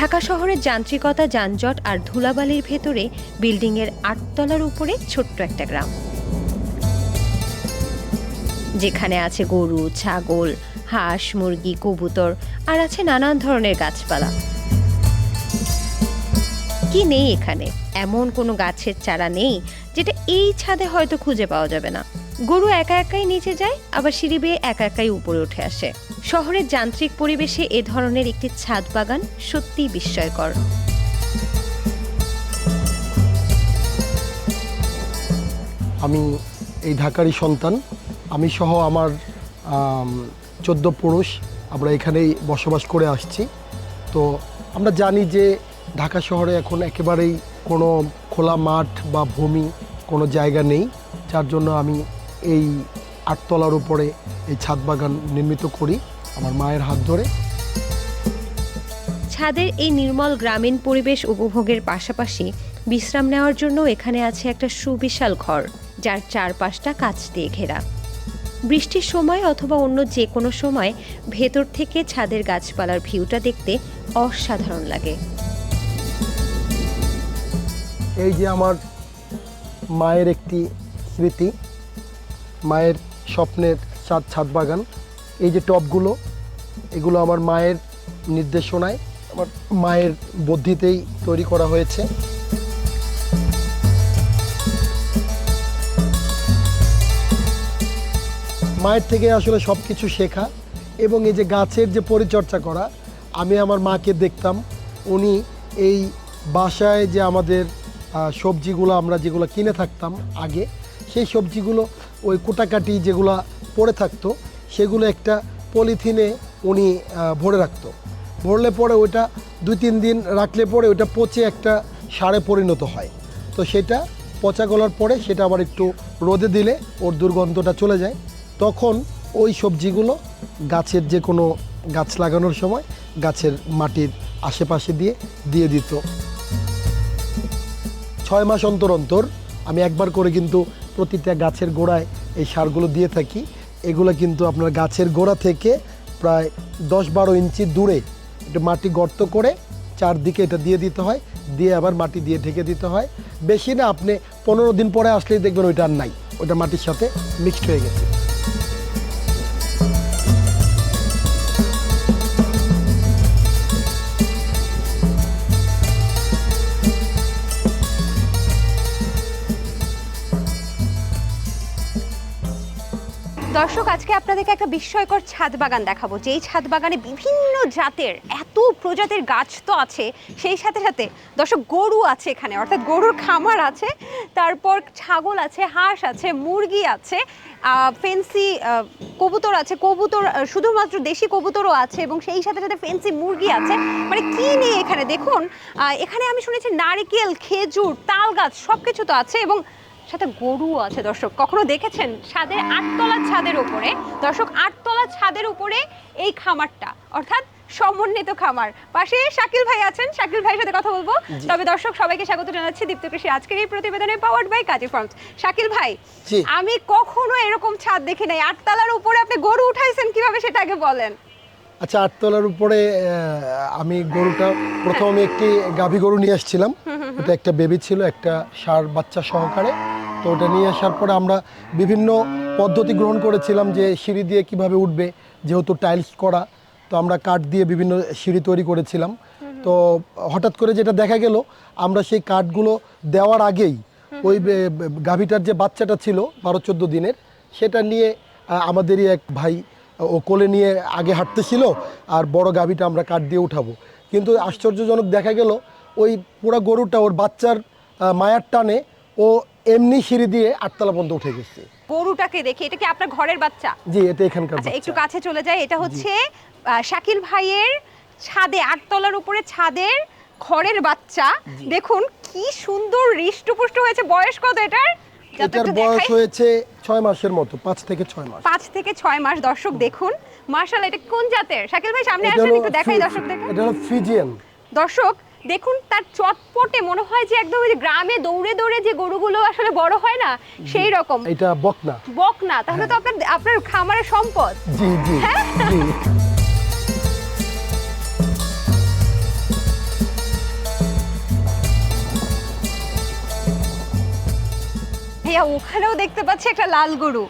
ঢাকা শহরের যান্ত্রিকতা, যানজট আর ধুলাবালির ভেতরে বিল্ডিংয়ের ৮ তলার উপরে ছোট্ট একটা গ্রাম, যেখানে আছে গরু, ছাগল, হাঁস, মুরগি, কবুতর আর আছে নানান ধরনের গাছপালা। কি নেই এখানে? এমন কোনো গাছের চারা নেই যেটা এই ছাদে হয়তো খুঁজে পাওয়া যাবে না। গরু একা একাই নিচে যায়, আবার সিঁড়ি বেয়ে একা একাই উপরে উঠে আসে। শহরের যান্ত্রিক পরিবেশে এ ধরনের একটি ছাদ বাগান সত্যিই বিস্ময়কর। আমি এই ঢাকারই সন্তান। আমি সহ আমার 14 পুরুষ আমরা এখানেই বসবাস করে আসছি। তো আমরা জানি যে ঢাকা শহরে এখন একেবারেই কোনো খোলা মাঠ বা ভূমি কোনো জায়গা নেই, যার জন্য আমি এই 8 তলার উপরে এই ছাদ বাগান নির্মিত করি আমার মায়ের হাত ধরে। ছাদের এই নির্মল গ্রামীণ পরিবেশ উপভোগের পাশাপাশি বিশ্রাম নেওয়ার জন্য এখানে আছে একটা সুবিশাল ঘর, যার চারপাশটা কাঁচ দিয়ে ঘেরা। বৃষ্টির সময় অথবা অন্য যে কোনো সময় ভেতর থেকে ছাদের গাছপালার ভিউটা দেখতে অসাধারণ লাগে। এই যে আমার মায়ের একটি স্মৃতি, মায়ের স্বপ্নের ছাদ বাগান। এই যে টবগুলো, এগুলো আমার মায়ের নির্দেশনায়, আমার মায়ের বুদ্ধিতেই তৈরি করা হয়েছে। মায়ের থেকে আসলে সব কিছু শেখা, এবং এই যে গাছের যে পরিচর্যা করা, আমি আমার মাকে দেখতাম উনি এই বাসায় যে আমাদের সবজিগুলো আমরা যেগুলো কিনে থাকতাম আগে, সেই সবজিগুলো ওই কোটাকাটি যেগুলো পড়ে থাকতো সেগুলো একটা পলিথিনে উনি ভরে রাখতো। ভরলে পরে ওইটা 2-3 দিন রাখলে পরে ওইটা পচে একটা সারে পরিণত হয়। তো সেটা পচা গলার পরে সেটা আবার একটু রোদে দিলে ওর দুর্গন্ধটা চলে যায়। তখন ওই সবজিগুলো গাছের যে কোনো গাছ লাগানোর সময় গাছের মাটির আশেপাশে দিয়ে দিত। 6 মাস অন্তর অন্তর আমি একবার করে কিন্তু প্রতিটা গাছের গোড়ায় এই সারগুলো দিয়ে থাকি। এগুলো কিন্তু আপনার গাছের গোড়া থেকে প্রায় 10-12 ইঞ্চি দূরে একটু মাটি গর্ত করে চারদিকে এটা দিয়ে দিতে হয়, দিয়ে আবার মাটি দিয়ে ঢেকে দিতে হয়। বেশি না, আপনি 15 দিন পরে আসলেই দেখবেন ওইটা আর নাই, ওইটা মাটির সাথে মিক্সড হয়ে গেছে। দর্শক, আজকে আপনাদেরকে একটা বিস্ময়কর ছাদ বাগান দেখাবো, যেই ছাদ বাগানে বিভিন্ন জাতের, এত প্রজাতির গাছ তো আছে, সেই সাথে সাথে দর্শক গরু আছে এখানে, অর্থাৎ গরুর খামার আছে, তারপর ছাগল আছে, হাঁস আছে, মুরগি আছে, ফেন্সি কবুতর আছে, কবুতর শুধুমাত্র দেশি কবুতরও আছে, এবং সেই সাথে সাথে ফেন্সি মুরগি আছে। মানে কি নেই এখানে দেখুন। এখানে আমি শুনেছি নারকেল, খেজুর, তাল গাছ সব কিছু তো আছে, এবং সাথে গরু আছে। দর্শক, কখনো দেখেছেন ছাদের 8 তলার ছাদের উপরে, দর্শক 8 তলার ছাদের উপরে এই খামারটা, অর্থাৎ সমন্বিত খামার। পাশে শাকিল ভাই আছেন, শাকিল ভাইয়ের সাথে কথা বলবো। তবে দর্শক, সবাইকে স্বাগত জানাচ্ছি দীপ্ত কৃষি আজকের এই প্রতিবেদনে, powered by Kazi Farms. Shakil ভাই, আমি কখনো এরকম ছাদ দেখি নাই। 8 তলার উপরে আপনি গরু উঠাইছেন কিভাবে, সেটা আগে বলেন। আচ্ছা, 8 তলার উপরে আমি গরুটা প্রথম আমি একটি গাভী গরু নিয়ে আসছিলাম। এটা একটা বেবি ছিল, একটা ষাঁড় বাচ্চা সহকারে। তো ওটা নিয়ে আসার পরে আমরা বিভিন্ন পদ্ধতি গ্রহণ করেছিলাম যে সিঁড়ি দিয়ে কিভাবে উঠবে, যেহেতু টাইলস করা, তো আমরা কাঠ দিয়ে বিভিন্ন সিঁড়ি তৈরি করেছিলাম। তো হঠাৎ করে যেটা দেখা গেল, আমরা সেই কাঠগুলো দেওয়ার আগেই ওই গাভীটার যে বাচ্চাটা ছিল 12-14 দিনের, সেটা নিয়ে আমাদেরই এক ভাই ও কোলে নিয়ে আগে হাঁটতেছিল, আর বড় গাভীটা আমরা কাঠ দিয়ে উঠাবো। কিন্তু আশ্চর্যজনক দেখা গেল, ওই পুরো গরুটা ওর বাচ্চার মায়ার টানে ও এমনি সিঁড়ি দিয়ে 8 তলা পর্যন্ত উঠে গেছে। গরুটাকে দেখি, এটা কি আপনার ঘরের বাচ্চা? জি, এটা এখানকার বাচ্চা। একটু কাছে চলে যায়। এটা হচ্ছে শাকিল ভাইয়ের ছাদে, 8 তলার উপরে ছাদের ঘরের বাচ্চা। দেখুন কি সুন্দর হৃষ্টপুষ্ট হয়েছে। বয়স কত এটার? এটার বয়স হয়েছে 6 মাসের মতো, 5 থেকে 6 মাস। 5 থেকে 6 মাস। দর্শক দেখুন, মাশাআল্লাহ। এটা কোন জাতের? শাকিল ভাই সামনে আসেন, একটু দেখাই দর্শকদেরকে। এটা হলো ফ্রিজিয়ান। দর্শক দেখুন, তার চটপটে মনে হয় যে একদম গ্রামে দৌড়ে দৌড়ে যে গরুগুলো আসলে বড় হয় না, সেই রকম। এটা বকনা। বকনা, তাহলে তো আপনার খামারের সম্পদ। জি জি জি। ভাইয়া ওখানেও দেখতে পাচ্ছি একটা লাল গরু,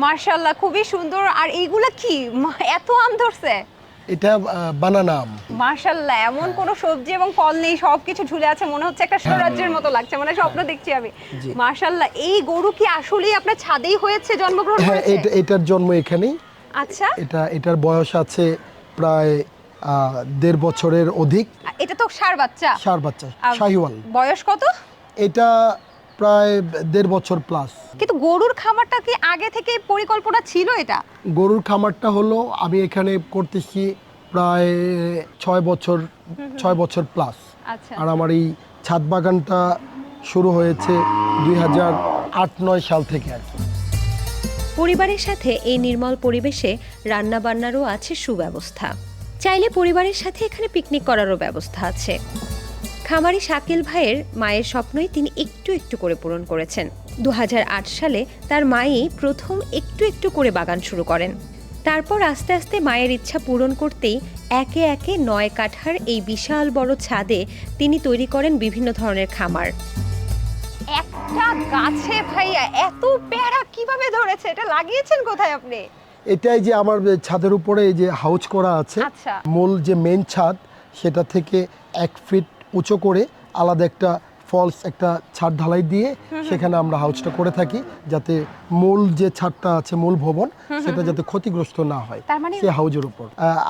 মার্শাল্লাহ খুবই সুন্দর। আর এইগুলা কি এত আম ধরছে? এটা বানানা আম। মার্শাল্লাহ, এমন কোনো সবজি এবং ফল নেই, সবকিছু ঝুলে আছে, মনে হচ্ছে একটা স্বরাজ্যের মতো লাগছে, মানে স্বপ্ন দেখছি আমি। জি। মার্শাল্লাহ, এই গরু কি আসলেই আপনার ছাদেই হয়েছে, জন্মগ্রহণ হ্যাঁ, করেছে? এটার জন্ম এখানেই। আচ্ছা, এটার বয়স আছে প্রায় 1.5 বছরের অধিক। এটা তো ষাঁড় বাচ্চা। ষাঁড় বাচ্চা, শাহিওয়াল। বয়স কত? এটা প্রায় 1.5 বছর প্লাস। কিন্তু গরুর খামারটা কি আগে থেকে পরিকল্পনা ছিল এটা? গরুর খামারটা হলো আমি এখানে করতেছি প্রায় 6 বছর প্লাস। আচ্ছা, আর আমার এই ছাদ বাগানটা শুরু হয়েছে 2008-9 সাল থেকে আর কি। পরিবারের সাথে এই নির্মল পরিবেশে রান্নাবান্নারও আছে সুব্যবস্থা। চাইলে পরিবারের সাথে এখানে পিকনিক করারও ব্যবস্থা আছে। খামারি শাকিল ভাইয়ের মায়ের স্বপ্নই তিনি একটু একটু করে পূরণ করেছেন। 2008 সালে তার মাই প্রথম একটু একটু করে বাগান শুরু করেন। তারপর আস্তে আস্তে মায়ের ইচ্ছা পূরণ করতেই একে একে 9 কাঠার এই বিশাল বড় ছাদে তিনি তৈরি করেন বিভিন্ন ধরনের খামার। একটা গাছে ভাইয়া এত পেয়ারা কিভাবে ধরেছে? এটা লাগিয়েছেন কোথায় আপনি? এটাই যে আমার ছাদের উপরে এই যে হাউজ করা আছে, আচ্ছা। মূল যে মেইন ছাদ সেটা থেকে 1 ফিট উঁচু করে আলাদা একটা ফলস একটা ছাদ ঢালাই দিয়ে সেখানে আমরা হাউসটা করে থাকি, যাতে মূল যে ছাদটা আছে মূল ভবন সেটা যাতে ক্ষতিগ্রস্ত না হয় তার মানে সে হাউজের উপর।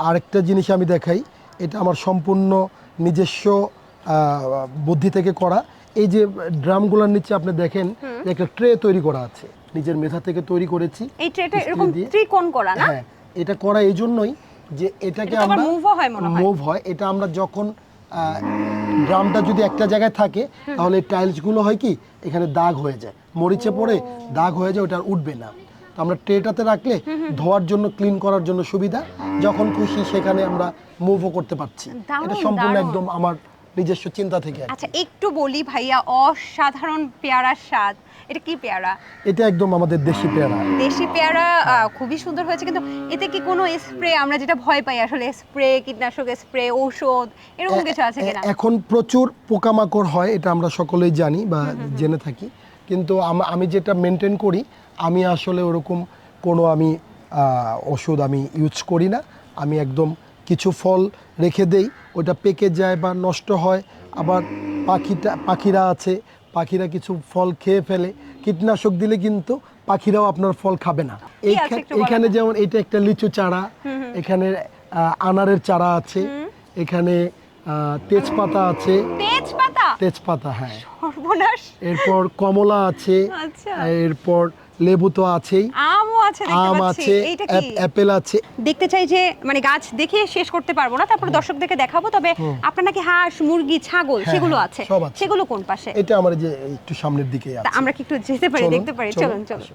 আরেকটা জিনিস আমি দেখাই, এটা আমার সম্পূর্ণ নিজস্ব বুদ্ধি থেকে করা। এই যে ড্রামগুলোর নিচে আপনি দেখেন একটা ট্রে তৈরি করা আছে, নিজের মেধা থেকে তৈরি করেছি। এই ট্রেটা স্টিল এরকম দিয়ে। ত্রিকোণ করা না? হ্যাঁ, এটা করা এই জন্যই যে এটাকে এটা তো আবার আমরা move-ও হয় মনে হয়। মুভ হয়। এটা আমরা যখন ড্রামটা যদি একটা জায়গায় থাকে তাহলে এই টাইলসগুলো হয় কি এখানে দাগ হয়ে যায়, মরিচে পড়ে দাগ হয়ে যায়, ওটা আর উঠবে না। তো আমরা ট্রেটাতে রাখলে ধোয়ার জন্য, ক্লিন করার জন্য সুবিধা, যখন খুশি সেখানে আমরা মুভও করতে পারছি। দারুণ, এটা সম্পূর্ণ দারুণ। একদম আমার নিজস্ব চিন্তা থেকে আর কি। আচ্ছা, একটু বলি ভাইয়া, অসাধারণ পেয়ারার স্বাদ। এটা কি পেয়ারা? এটা একদম আমাদের দেশি পেয়ারা। দেশি পেয়ারা, খুবই সুন্দর হয়েছে। কিন্তু এতে কি কোনো স্প্রে, আমরা যেটা ভয় পাই আসলে, স্প্রে, কীটনাশক স্প্রে, ঔষধ এরকম কিছু আছে কিনা? এখন প্রচুর পোকামাকড় হয়, এটা আমরা সকলেই জানি বা জেনে থাকি, কিন্তু আমি যেটা মেনটেন করি, আমি আসলে ওরকম কোনো ওষুধ আমি ইউজ করি না। আমি একদম কিছু ফল রেখে দেই, ওটা পেকে যায় বা নষ্ট হয়, আবার পাখিরা আছে, পাখিরা কিছু ফল খেয়ে ফেলে। কীটনাশক দিলে কিন্তু পাখিরাও আপনার ফল খাবে না। কি আছে একটু বলেন এখানে না? যেমন এটা একটা লিচু চারা, এখানে আনারের চারা আছে, এখানে তেজপাতা আছে। তেজপাতা, হ্যাঁ। সর্বনাশ। এরপর কমলা আছে, আচ্ছা। এরপর লেবু তো আছেই, আমও আছে, দেখতে আম পাচ্ছি। আছে, এইটা কি? অ্যাপেল আছে। দেখতে চাই যে, মানে গাছ দেখে শেষ করতে পারবো না, তারপর দর্শকদেরকে দেখাবো। তবে আপনার নাকি হাঁস, মুরগি, ছাগল হ্যাঁ, সেগুলো হ্যাঁ, আছে, সব আছে। সেগুলো কোন পাশে? এটা আমার যে একটু সামনের দিকে তা আছে। আমরা কি একটু যেতে পারি, চলুন, দেখতে পারি? চলুন চলুন।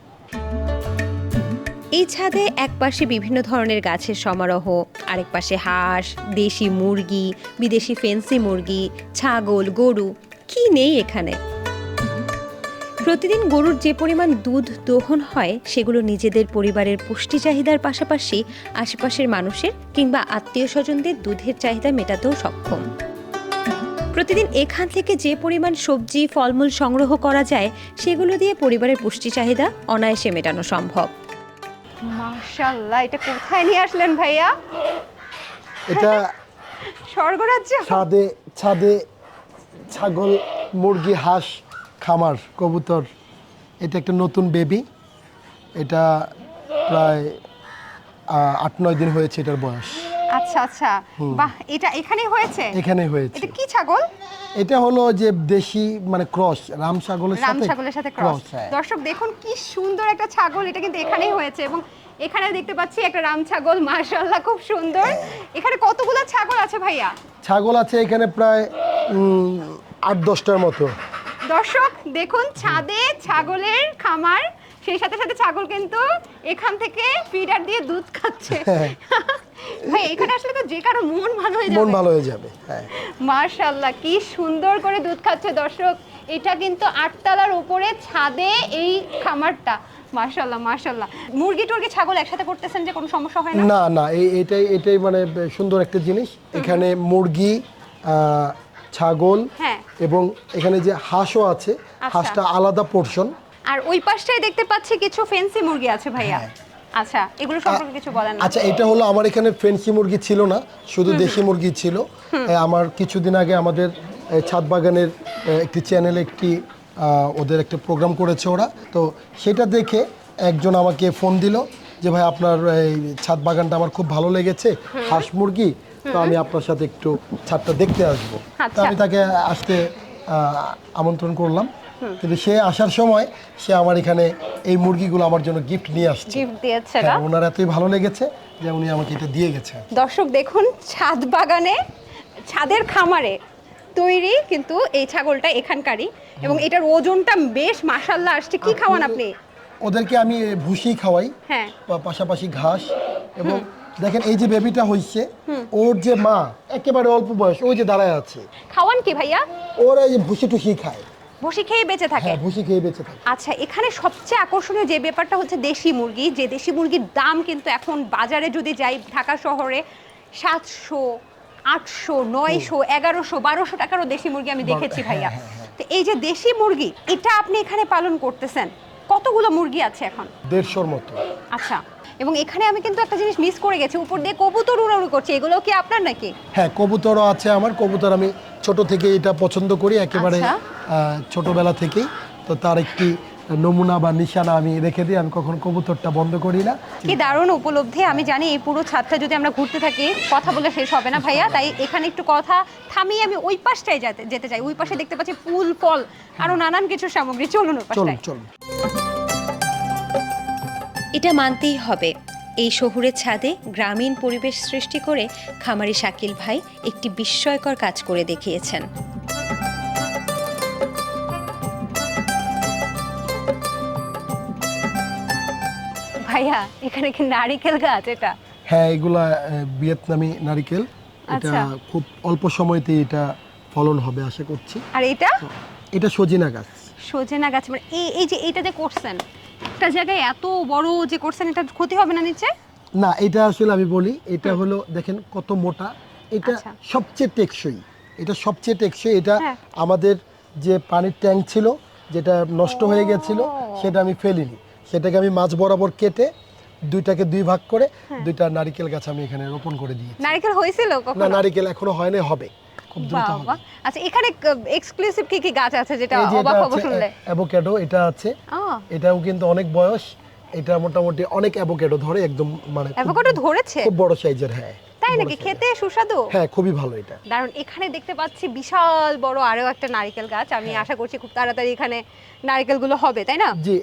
এই ছাদে এক পাশে বিভিন্ন ধরনের গাছের সমারোহ, আরেক পাশে হাঁস, দেশি মুরগি, বিদেশি ফেন্সি মুরগি, ছাগল, গরু, কি নেই এখানে। প্রতিদিন গরুর যে পরিমাণ দুধ দোহন হয় সেগুলো নিজেদের পরিবারের পুষ্টি চাহিদার পাশাপাশি আশেপাশের মানুষের কিংবা আত্মীয় স্বজনদের দুধের চাহিদা মেটাতেও সক্ষম। প্রতিদিন এখান থেকে যে পরিমাণ সবজি, ফলমূল সংগ্রহ করা যায় সেগুলো দিয়ে পরিবারের পুষ্টি চাহিদা অনায়াসে মেটানো সম্ভব। মাশাআল্লাহ, এটা কোথায় নিয়ে আসলেন ভাইয়া? এটা স্বর্গরাজ্য। ছাদে ছাগল, মুরগি, হাঁস খামার, কবুতর। এটা একটা নতুন বেবি, এটা প্রায় 8-9 দিন হয়েছে এটার বয়স। আচ্ছা আচ্ছা, বাহ, এটা এখানেই হয়েছে? এখানে হয়েছে। এটা কি ছাগল? এটা হলো যে দেশি, মানে ক্রস, রাম ছাগলের সাথে ক্রস। দর্শক দেখুন কি সুন্দর একটা ছাগল, এটা কিন্তু এখানেই হয়েছে। এবং এখানে দেখতে পাচ্ছি একটা রাম ছাগল, মাশাআল্লাহ খুব সুন্দর। এখানে কতগুলো ছাগল আছে ভাইয়া? ছাগল আছে এখানে প্রায় 8-10টার মতো। দর্শক দেখুন, ছাদে ছাগলের খামার, সেই সাথে সাথে ছাগল কিন্তু এখান থেকে ফিডার দিয়ে দুধ খাচ্ছে। ভাই এখানে আসলে তো যে কারো মন ভালো হয়ে যাবে। মন ভালো হয়ে যাবে, হ্যাঁ। মাশাআল্লাহ, কি সুন্দর করে দুধ খাচ্ছে। দর্শক, এটা কিন্তু 8 তলার উপরে ছাদে এই খামারটা। মাশাআল্লাহ মাশাআল্লাহ। মুরগি টুরগি ছাগল একসাথে করতেছেন যে কোনো সমস্যা হয় না? না, এটাই মানে সুন্দর একটা জিনিস। এখানে মুরগি, ছাগল, হ্যাঁ। এবং এখানে যে হাঁসও আছে, হাঁসটা আলাদা পোর্শন, আর ওই পাশটায় দেখতে পাচ্ছি কিছু ফেন্সি মুরগি আছে ভাইয়া। হ্যাঁ। আচ্ছা, এগুলো সম্পর্কে কিছু বলেন না। আচ্ছা, এটা হলো আমার এখানে ফেন্সি মুরগি ছিল না, শুধু দেশি মুরগি ছিল। আমার কিছুদিন আগে আমাদের ছাদ বাগানের একটি চ্যানেলে একটি ওদের একটা প্রোগ্রাম করেছে ওরা, তো সেটা দেখে একজন আমাকে ফোন দিল যে ভাই আপনার এই ছাদ বাগানটা আমার খুব ভালো লেগেছে, হাঁস মুরগি, তো আমি আপনার সাথে একটু ছাদটা দেখতে আসবো। তো আচ্ছা। আমি তাকে আসতে আমন্ত্রণ করলাম, কিন্তু সে আসার সময় সে আমার এখানে এই মুরগিগুলো আমার জন্য গিফট নিয়ে আসছে। গিফট দিয়েছে না? হ্যাঁ, ওনার এতই ভালো লেগেছে যে উনি আমাকে এটা দিয়ে গেছে। দর্শক দেখুন, ছাদ বাগানে, ছাদের খামারে তৈরি কিন্তু এই ছাগলটা এখানকারই, এবং এটার ওজনটা বেশ মাশাআল্লাহ আসছে। কি খাওয়ান আপনি? ওদেরকে আমি ভুসি খাওয়াই, হ্যাঁ। পাশাপাশি ঘাস, এবং দেখেন এই যে বেবিটা হইছে, ওর যে মা একেবারে অল্প বয়স, ওই যে দাঁড়ায় আছে, খাওয়ান কি ভাইয়া? ওরা এই যে ভুসি টুসি খায়। বসে খেয়ে বেঁচে থাকে? হ্যাঁ, ভুসি খেয়ে বেঁচে থাকে। আচ্ছা, এখানে সবচেয়ে আকর্ষণীয় যে ব্যাপারটা হচ্ছে দেশি মুরগি। যে দেশি মুরগির দাম কিন্তু এখন বাজারে যদি যাই ঢাকা শহরে 700, 800, 900, 1100, 1200 টাকারও দেশি মুরগি আমি দেখেছি ভাইয়া। তো এই যে দেশি মুরগি, এটা আপনি এখানে পালন করতেছেন, কতগুলো মুরগি আছে এখন? 150-র মতো। আচ্ছা, এবং এখানে আমি কিন্তু একটা জিনিস মিস করে গেছি, উপর দিয়ে কবুতর উড়াউড়ি করছে, এগুলো কি আপনার নাকি? হ্যাঁ, কবুতরও আছে আমার। কবুতর আমি ছোট থেকে এটা পছন্দ করি, একেবারে আচ্ছা। ছোটবেলা থেকেই। তো তার একটি নমুনা বা নিশানা আমি রেখে দিই, আমি কখন কবুতরটা বন্ধ করি না। কি দারুণ উপলব্ধি। আমি জানি এই পুরো ছাদটা যদি আমরা ঘুরতে থাকি কথা বলে শেষ হবে না ভাইয়া, তাই এখানে একটু কথা থামিয়ে আমি ওই পাশটায় যেতে চাই। ওই পাশে দেখতে পাচ্ছি ফুল, ফল, আরো নানান কিছু সামগ্রী। চলুন ওই চলুন পাশটায়। চলুন। এটা মানতেই হবে, এই শহুরের ছাদে গ্রামীণ পরিবেশ সৃষ্টি করে খামারি শাকিল ভাই একটি বিস্ময়কর কাজ করে দেখিয়েছেন। ভাইয়া, এখানে কি নারিকেল গাছ এটা? হ্যাঁ, এগুলা ভিয়েতনামি নারিকেল। এটা আচ্ছা। খুব অল্প সময়তেই এটা ফলন হবে আশা করছি। আর এটা? এটা সজিনা গাছ। সজনা গাছ। মানে এই যে এইটা যে করছেন, একটা জায়গায় এত বড় যে করছেন, এটা ক্ষতি হবে না নিচে? না, এটা আসলে আমি বলি, এটা হলো দেখেন কত মোটা, এটা আচ্ছা। সবচেয়ে টেকসই। এটা সবচেয়ে টেকসই। এটা হ্যাঁ। আমাদের যে পানির ট্যাঙ্ক ছিল, যেটা নষ্ট হয়ে গেছিল, সেটা আমি ফেলিনি, সেটাকে আমি মাঝ বরাবর কেটে দুইটাকে দুই ভাগ করে দুইটা নারিকেল গাছ আমি এখানে রোপণ করে দিয়েছি। নারিকেল হয়েছিল না, কখনো? নারিকেল এখনো হয় না, হবে খুব দ্রুত হবে। বাবা। আচ্ছা, এখানে এক্সক্লুসিভ কি কি গাছ আছে যেটা এই যে এটা অবাক হবো আছে শুনলে? অ্যাভোক্যাডো, এটা আছে। এটাও কিন্তু অনেক বয়স, এটা মোটামুটি অনেক অ্যাভোক্যাডো ধরে, একদম মানে অ্যাভোকাডো ধরেছে? খুব বড় সাইজের। হ্যাঁ, তাই বড় নাকি? size-এর। খেতে সুস্বাদু? হ্যাঁ, খুবই ভালো এটা। দারুণ। এখানে দেখতে পাচ্ছি বিশাল বড় আরো একটা নারকেল গাছ। আমি হ্যাঁ। আশা করছি খুব তাড়াতাড়ি এখানে নারকেলগুলো হবে, তাই না? জি,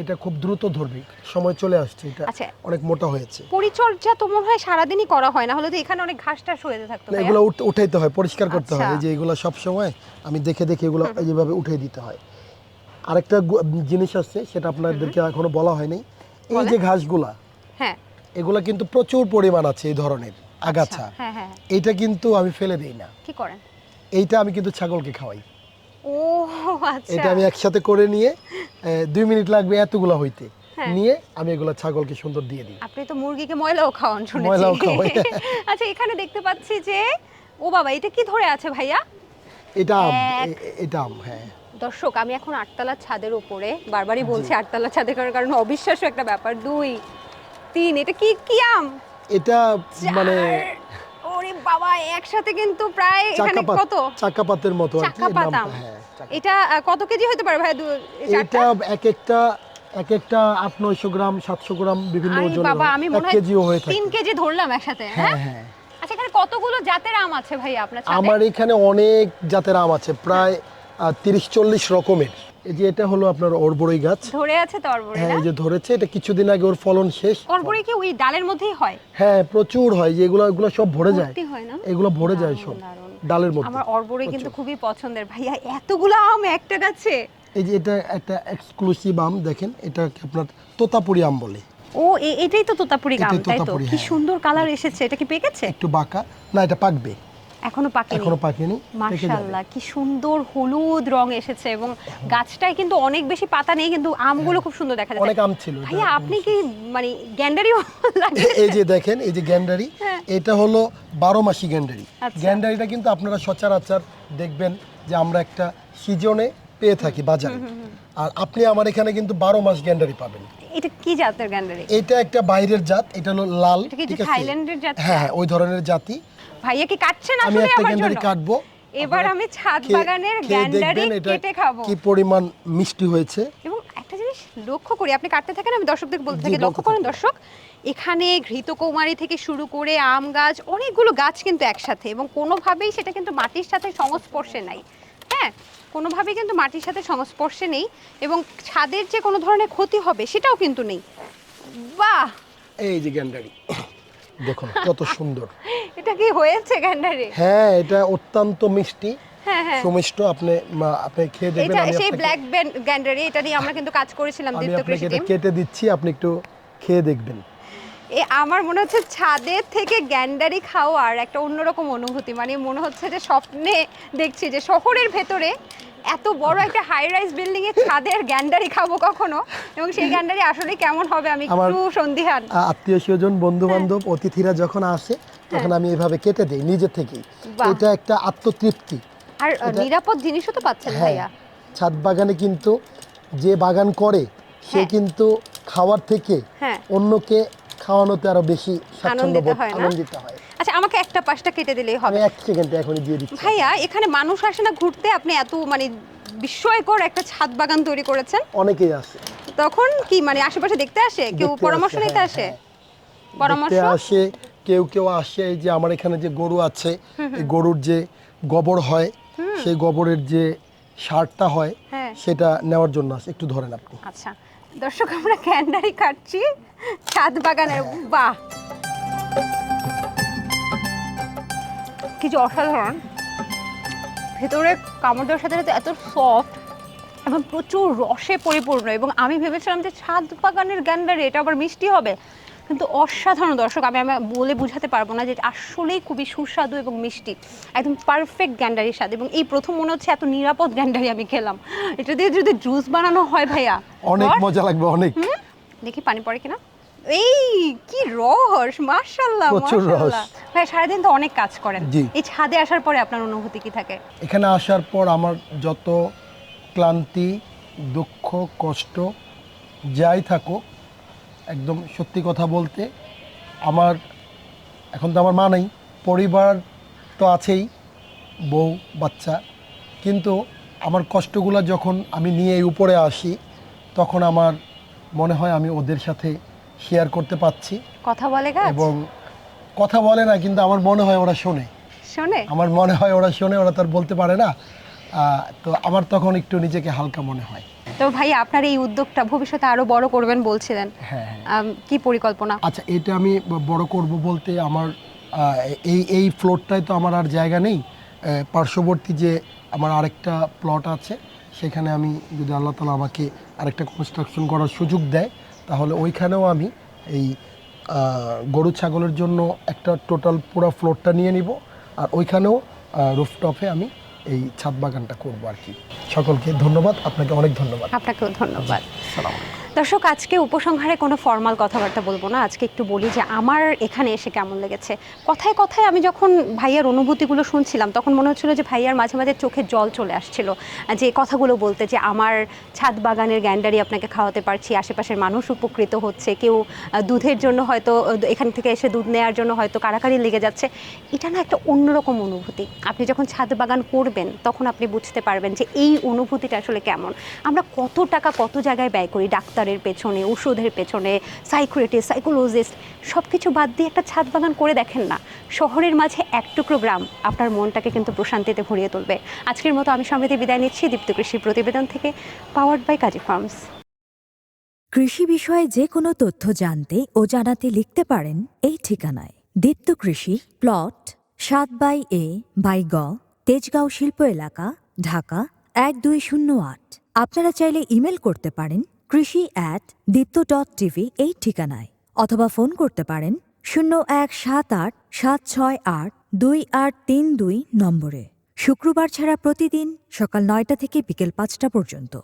এটা খুব দ্রুত ধরবে, সময় চলে আসছে, এটা আচ্ছা। অনেক মোটা হয়েছে। পরিচর্যা তো মনে হয় সারাদিনই করা হয়, না হলে তো এখানে অনেক ঘাস টাস হয়ে থাকতো না, ভাইয়া। এগুলো উঠাইতে হয়, পরিষ্কার করতে হয়। আচ্ছা। এই যে এগুলো সব সময় আমি দেখে দেখে এগুলো এইভাবে উঠিয়ে দিতে হয়। আরেকটা জিনিস আছে, সেটা আপনাদেরকে এখনো বলা হয়নি। এই বলেন। যে ঘাসগুলা, হ্যাঁ। এগুলা কিন্তু প্রচুর পরিমাণ আছে এই ধরনের আগাছা। হ্যাঁ হ্যাঁ। এইটা কিন্তু আমি ফেলে দেই না, কি করেন? এইটা আমি কিন্তু ছাগলকে খাওয়াই। ও আচ্ছা। এটা আমি একসাথে করে নিয়ে 2 মিনিট লাগবে এতগুলা হইতে, হ্যাঁ। নিয়ে আমি এগুলা ছাগলকে সুন্দর দিয়ে দিই। আপনি তো মুরগিকে ময়লাও খাওয়ান শুনেছি। ময়লাও খাওয়াই। আচ্ছা, এখানে দেখতে পাচ্ছি যে, ও বাবা, এটা কি ধরে আছে ভাইয়া? এটা আম, এক। এটা আম। হ্যাঁ, দর্শক, আমি এখন 8তলার ছাদের উপরে, বারবারই বলছি 8তলার ছাদের কারণ অবিশ্বাস্য একটা ব্যাপার। 2, 3, এটা কি কি আম? এটা মানে ওরে বাবা, একসাথে কিন্তু প্রায় এখানে কত? চাকাপাতের মতো আর কি, এর চাকাপাত নামটা। আম। হ্যাঁ, এটা কত কেজি হতে পারে ভাইয়া? এটা এক একটা 800-900 গ্রাম, 700 গ্রাম বিভিন্ন আরে ওজনের বাবা, হয়। আমি 1 মনে হয় কেজিও হয়ে থাকে। 3 কেজি ধরলাম একসাথে। হ্যাঁ, হ্যাঁ। হ্যাঁ। আচ্ছা, এখানে কতগুলো জাতের আম আছে ভাইয়া আপনার ছাদে? আমার এখানে অনেক জাতের আম আছে, প্রায় 30-40 রকমের। এই যে এটা হলো আপনার অরবড়ই গাছ। ধরে আছে তো অরবড়ি হ্যাঁ, না? এই যে ধরেছে, এটা কিছুদিন আগে ওর ফলন শেষ। অরবড়ি কি ওই ডালের মধ্যেই হয়? হ্যাঁ, প্রচুর হয়, যে এগুলো সব ভরে যায়, ভর্তি হয় না? এগুলো ভরে যায় দারুণ, সব দারুণ। ডালের মধ্যে। আমার অরবড়ি কিন্তু খুবই পছন্দের ভাইয়া। এতগুলো আম একটা গাছে? এই যে এটা একটা এক্সক্লুসিভ আম, দেখেন, এটা আপনার তোতাপুরি আম বলে। ও, এটাই তো তোতাপুরি আম, এটাই তাই তো? তোতাপুরি, কি হ্যাঁ। সুন্দর কালার এসেছে। এটা কি পেকেছে? একটু বাঁকা, না এটা পাকবে, এখনো পাকেনি? এখনো পাকেনি, পেকে যাবে। মাশাআল্লাহ, কি সুন্দর হলুদ রং এসেছে, এবং গাছটায় কিন্তু অনেক বেশি পাতা নেই, কিন্তু আমগুলো খুব সুন্দর দেখা যাচ্ছে। অনেক আম ছিল এটা। ভাইয়া, আপনি কি মানে গ্যান্ডারিও লাগে? এই যে দেখেন, এই যে গ্যান্ডারি, হ্যাঁ। এটা হলো 12 মাসি গ্যান্ডারি। আচ্ছা। গ্যান্ডারিটা কিন্তু আপনারা সচরাচর দেখবেন যে আমরা একটা সিজনে পেয়ে থাকি বাজারে। আর আপনি আমার এখানে কিন্তু 12 মাস গ্যান্ডারি পাবেন। এটা কি জাতের গ্যান্ডারি? এটা একটা বাইরের জাত, এটা হলো লাল। এটা কি ঠিক আছে, থাইল্যান্ডের জাত? হ্যাঁ ওই ধরনের জাতি। ভাইয়া কি কাটছেন আমি আসলে একটা আমার গ্যান্ডারি জন্য? কাটবো, এবার আমি ছাদ বাগানের গ্যান্ডারি কেটে খাবো। কি পরিমাণ মিষ্টি হয়েছে। এবং একটা জিনিস লক্ষ্য করি, আপনি কাটতে থাকেন, আমি দর্শকদের বলতে জি, থাকি, বলতে লক্ষ্য করেন থাকুন। দর্শক, এখানে ঘৃতকুমারী থেকে শুরু করে আম গাছ, অনেকগুলো গাছ কিন্তু একসাথে, এবং কোনোভাবেই সেটা কিন্তু মাটির সাথে সংস্পর্শে নাই। হ্যাঁ, কোনোভাবেই কিন্তু মাটির সাথে সংস্পর্শে নেই, এবং ছাদের যে কোনো ধরনের ক্ষতি হবে সেটাও কিন্তু নেই। বাহ, এই যে গ্যান্ডারি দেখুন কত সুন্দর। এটা কি হয়েছে গ্যান্ডারি? হ্যাঁ, এটা অত্যন্ত মিষ্টি, হ্যাঁ হ্যাঁ, সুমিষ্ট। আপনি খেয়ে দেখবেন। এটা আমি সেই আপনাকে- ব্ল্যাক গ্যান্ডারি, এটা নিয়ে আমরা কিন্তু কাজ করেছিলাম আমি দীপ্ত আপনাকে কৃষি এটা টিম। কেটে দিচ্ছি, আপনি একটু খেয়ে দেখবেন। আমার মনে হচ্ছে ছাদের থেকে গ্যান্ডারি খাওয়ার একটা অন্যরকম অনুভূতি, মানে মনে হচ্ছে যে স্বপ্নে দেখছি যে শহরের ভেতরে এত বড় একটা হাই রাইজ বিল্ডিং এর ছাদের গ্যান্ডারি খাবো কখনো, এবং সেই গ্যান্ডারি আসলে কেমন হবে আমি আমার- একটু সন্দিহান। আত্মীয় স্বজন, বন্ধু বান্ধব, অতিথিরা যখন আসে তখন আমি এভাবে কেটে দেই নিজে থেকেই। বাহ। এটা একটা আত্মতৃপ্তি। আর এটা- নিরাপদ জিনিসও তো পাচ্ছেন হ্যাঁ, ভাইয়া। ছাদ বাগানে কিন্তু যে বাগান করে সে হ্যাঁ। কিন্তু খাওয়ার থেকে হ্যাঁ। অন্যকে খাওয়ানোতে আরো বেশি স্বাচ্ছন্দ্য বোধ, হয় না? আনন্দিত হয়। আচ্ছা, আমাকে একটা পাশটা কেটে দিলেই আমি হবে। 1 সেকেন্ডে এখনই দিয়ে দিচ্ছি। ভাইয়া, এখানে মানুষ আসে না ঘুরতে, আপনি এত মানে বিস্ময়কর একটা ছাদ বাগান তৈরি করেছেন, অনেকেই আছে তখন কি মানে আশেপাশে দেখতে আসে কেউ, দেখতে পরামর্শ আসে, নিতে হ্যাঁ, আসে? হ্যাঁ। পরামর্শ দেখতে আসে, কেউ কেউ আসে। এই যে আমার এখানে যে গরু আছে, এই গরুর যে গোবর হয়, সেই গোবরের যে সারটা হয়, হ্যাঁ। সেটা নেওয়ার জন্য আসে। একটু ধরেন আপনি। আচ্ছা দর্শক, আমরা ক্যান্ডারি কাটছি ছাদ বাগানের। বাহ, কি যে অসাধারণ! ভেতরে কামড় দেওয়ার সাথে সাথে এত সফট এবং প্রচুর রসে পরিপূর্ণ, এবং আমি ভেবেছিলাম যে ছাদ বাগানের গ্যান্ডারি এটা আবার মিষ্টি হবে, কিন্তু অসাধারণ দর্শক। আমি বলে বোঝাতে পারবো না যে এটা আসলেই খুবই সুস্বাদু এবং মিষ্টি, একদম পারফেক্ট গ্যান্ডারির স্বাদ। এবং এই প্রথম মনে হচ্ছে এত নিরাপদ গ্যান্ডারি আমি খেলাম। এটা দিয়ে যদি জুস বানানো হয় ভাইয়া, অনেক রস? মজা লাগবে, অনেক। দেখি পানি পড়ে কিনা। এই কি রস, মাশাআল্লাহ প্রচুর রস। মাশাআল্লাহ। ভাই সারাদিন তো অনেক কাজ করেন, জি। এই ছাদে আসার পরে আপনার অনুভূতি কি থাকে? এখানে আসার পর আমার যত ক্লান্তি, দুঃখ, কষ্ট যাই থাকুক, একদম সত্যি কথা বলতে, আমার এখন তো আমার মা নেই, পরিবার তো আছেই, বউ বাচ্চা, কিন্তু আমার কষ্টগুলো যখন আমি নিয়ে এই উপরে আসি তখন আমার মনে হয় আমি ওদের সাথে শেয়ার করতে পারছি। কথা বলে গাছ? এবং কথা বলে না, কিন্তু আমার মনে হয় ওরা শোনে। শোনে? আমার মনে হয় ওরা শোনে, ওরা তো আর বলতে পারে না। তো আমার তখন একটু নিজেকে হালকা মনে হয়। তো ভাই, আপনার এই উদ্যোগটা ভবিষ্যতে আরো বড় করবেন বলছিলেন, হ্যাঁ হ্যাঁ। কি পরিকল্পনা? আচ্ছা, এটা আমি বড় করব বলতে আমার এই ফ্লোরটায় তো আমার আর জায়গা নেই। পার্শ্ববর্তী যে আমার আরেকটা প্লট আছে, সেখানে আমি যদি আল্লাহ তাআলা আমাকে আরেকটা কনস্ট্রাকশন করার সুযোগ দেয়, তাহলে ওইখানেও আমি এই গরু ছাগলের জন্য একটা টোটাল পুরো ফ্লোরটা নিয়ে নিব, আর ওইখানেও রুফটপে আমি এই ছাদ বাগানটা করবো আর কি। সকলকে ধন্যবাদ, আপনাকে অনেক ধন্যবাদ। আপনাকেও ধন্যবাদ। সালাম আলাইকুম। দর্শক, আজকে উপসংহারে কোনো ফর্মাল কথাবার্তা বলবো না, আজকে একটু বলি যে আমার এখানে এসে কেমন লেগেছে। কথায় কথায় আমি যখন ভাইয়ার অনুভূতিগুলো শুনছিলাম তখন মনে হচ্ছিল যে ভাইয়ার মাঝে মাঝে চোখে জল চলে আসছিল, যে কথাগুলো বলতে, যে আমার ছাদ বাগানের গ্যান্ডারি আপনাকে খাওয়াতে পারছি, আশেপাশের মানুষ উপকৃত হচ্ছে, কেউ দুধের জন্য হয়তো এখান থেকে এসে দুধ নেওয়ার জন্য হয়তো কাড়াকাড়ি লেগে যাচ্ছে। এটা না একটা অন্যরকম অনুভূতি। আপনি যখন ছাদ বাগান করবেন তখন আপনি বুঝতে পারবেন যে এই অনুভূতিটা আসলে কেমন। আমরা কত টাকা কত জায়গায় ব্যয় করি, ডাক্তারের পেছনে, ওষুধের পেছনে, সাইকিয়াট্রিস্ট, সাইকোলজিস্ট, সব কিছু বাদ দিয়ে একটা ছাদ বাগান করে দেখেন না। শহরের মাঝে এক টুকরো গ্রাম আপনার মনটাকে কিন্তু প্রশান্তিতে ভরিয়ে তুলবে। আজকের মতো আমি সমৃদ্ধি বিদায় নিচ্ছি দীপ্ত কৃষির প্রতিবেদন থেকে, পাওয়ার্ড বাই কাজী ফার্মস। কৃষি বিষয়ে যে কোনো তথ্য জানতে ও জানাতে লিখতে পারেন এই ঠিকানায়। দীপ্ত কৃষি, প্লট 7/A/গ, তেজগাঁও শিল্প এলাকা, ঢাকা 1208। আপনারা চাইলে ইমেল করতে পারেন krishi@dipto.tv এই ঠিকানায়, অথবা ফোন করতে পারেন 0178-768-2832 নম্বরে। শুক্রবার ছাড়া প্রতিদিন সকাল 9টা থেকে বিকেল 5টা পর্যন্ত।